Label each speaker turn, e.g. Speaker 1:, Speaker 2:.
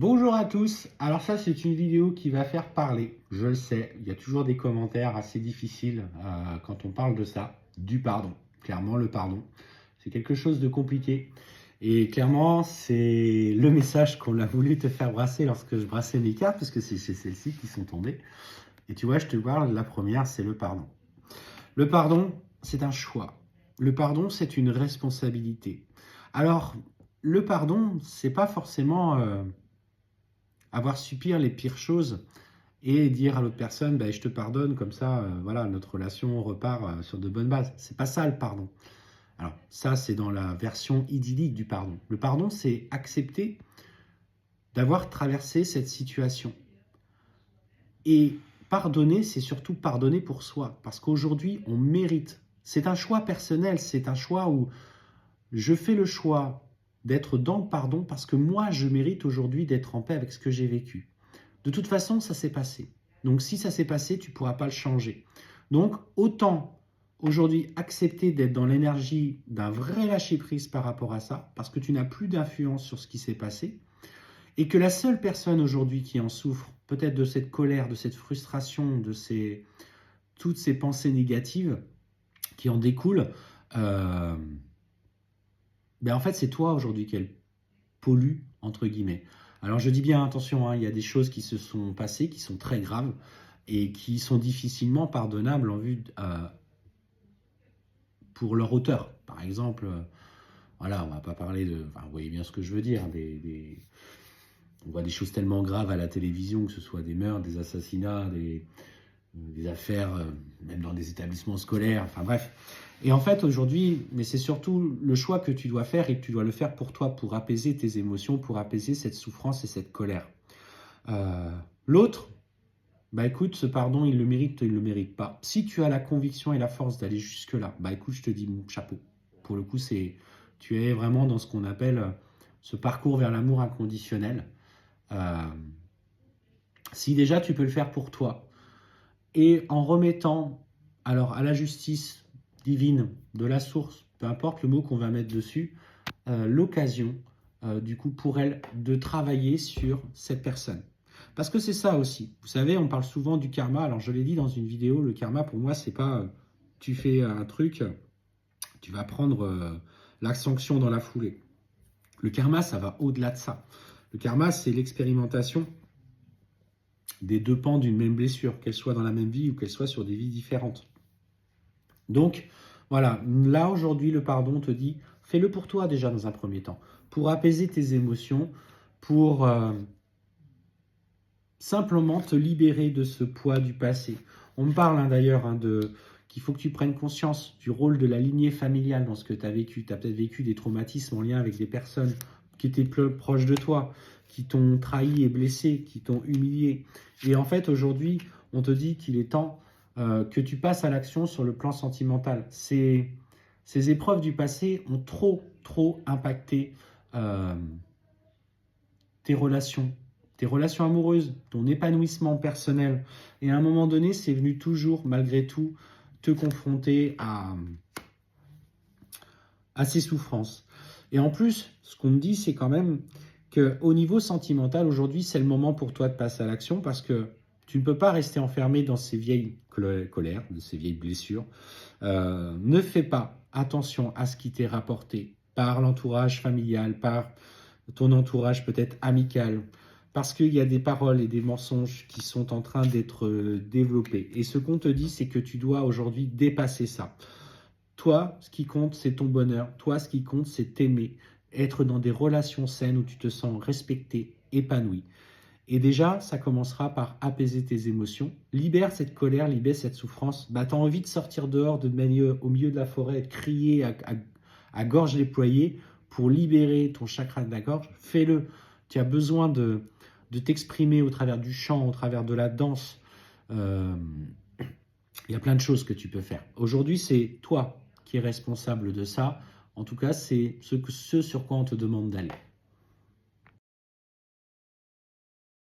Speaker 1: Bonjour à tous, alors ça c'est une vidéo qui va faire parler, je le sais, il y a toujours des commentaires assez difficiles quand on parle de ça, du pardon. Clairement le pardon, c'est quelque chose de compliqué et clairement c'est le message qu'on a voulu te faire brasser lorsque je brassais mes cartes, parce que c'est celles-ci qui sont tombées. Et tu vois, je te parle, la première c'est le pardon. Le pardon, c'est un choix. Le pardon, c'est une responsabilité. Alors, le pardon, c'est pas forcément avoir subir les pires choses et dire à l'autre personne, bah, je te pardonne, comme ça, voilà, notre relation repart sur de bonnes bases. C'est pas ça le pardon. Alors, ça, c'est dans la version idyllique du pardon. Le pardon, c'est accepter d'avoir traversé cette situation. Et pardonner, c'est surtout pardonner pour soi. Parce qu'aujourd'hui, on mérite. C'est un choix personnel, c'est un choix où je fais le choix d'être dans le pardon parce que moi, je mérite aujourd'hui d'être en paix avec ce que j'ai vécu. De toute façon, ça s'est passé. Donc si ça s'est passé, tu ne pourras pas le changer. Donc autant aujourd'hui accepter d'être dans l'énergie d'un vrai lâcher-prise par rapport à ça, parce que tu n'as plus d'influence sur ce qui s'est passé, et que la seule personne aujourd'hui qui en souffre, peut-être de cette colère, de cette frustration, toutes ces pensées négatives qui en découlent, ben en fait c'est toi aujourd'hui qu'elle pollue, entre guillemets. Alors je dis bien attention, hein, il y a des choses qui se sont passées, qui sont très graves et qui sont difficilement pardonnables en vue pour leur auteur. Par exemple, voilà, on va pas parler de... Enfin, vous voyez bien ce que je veux dire, on voit des choses tellement graves à la télévision, que ce soit des meurtres, des assassinats, des affaires, même dans des établissements scolaires, enfin bref. Et en fait, aujourd'hui, mais c'est surtout le choix que tu dois faire et que tu dois le faire pour toi, pour apaiser tes émotions, pour apaiser cette souffrance et cette colère. L'autre, bah écoute, ce pardon, il le mérite ou il ne le mérite pas. Si tu as la conviction et la force d'aller jusque-là, bah écoute, je te dis mon chapeau. Pour le coup, tu es vraiment dans ce qu'on appelle ce parcours vers l'amour inconditionnel. Si déjà tu peux le faire pour toi, et en remettant alors à la justice divine de la source, peu importe le mot qu'on va mettre dessus, l'occasion du coup pour elle de travailler sur cette personne. Parce que c'est ça aussi. Vous savez, on parle souvent du karma. Alors je l'ai dit dans une vidéo, le karma pour moi c'est pas tu fais un truc, tu vas prendre la sanction dans la foulée. Le karma, ça va au-delà de ça. Le karma, c'est l'expérimentation des deux pans d'une même blessure, qu'elle soit dans la même vie ou qu'elle soit sur des vies différentes. Donc, voilà, là aujourd'hui, le pardon te dit, fais-le pour toi déjà dans un premier temps, pour apaiser tes émotions, pour simplement te libérer de ce poids du passé. On me parle d'ailleurs qu'il faut que tu prennes conscience du rôle de la lignée familiale dans ce que tu as vécu. Tu as peut-être vécu des traumatismes en lien avec des personnes qui étaient plus proches de toi, qui t'ont trahi et blessé, qui t'ont humilié. Et en fait, aujourd'hui, on te dit qu'il est temps que tu passes à l'action sur le plan sentimental. Ces épreuves du passé ont trop impacté tes relations amoureuses, ton épanouissement personnel. Et à un moment donné, c'est venu toujours, malgré tout, te confronter à ces souffrances. Et en plus, ce qu'on me dit, c'est quand même qu'au niveau sentimental, aujourd'hui, c'est le moment pour toi de passer à l'action parce que tu ne peux pas rester enfermé dans ces vieilles colères, de ces vieilles blessures. Ne fais pas attention à ce qui t'est rapporté par l'entourage familial, par ton entourage peut-être amical, parce qu'il y a des paroles et des mensonges qui sont en train d'être développés. Et ce qu'on te dit, c'est que tu dois aujourd'hui dépasser ça. Toi, ce qui compte, c'est ton bonheur. Toi, ce qui compte, c'est t'aimer, être dans des relations saines où tu te sens respecté, épanoui. Et déjà, ça commencera par apaiser tes émotions. Libère cette colère, libère cette souffrance. Bah, tu as envie de sortir dehors au milieu de la forêt, de crier à gorge déployée pour libérer ton chakra de la gorge. Fais-le. Tu as besoin de t'exprimer au travers du chant, au travers de la danse. Il y a plein de choses que tu peux faire. Aujourd'hui, c'est toi qui es responsable de ça. En tout cas, c'est ce sur quoi on te demande d'aller.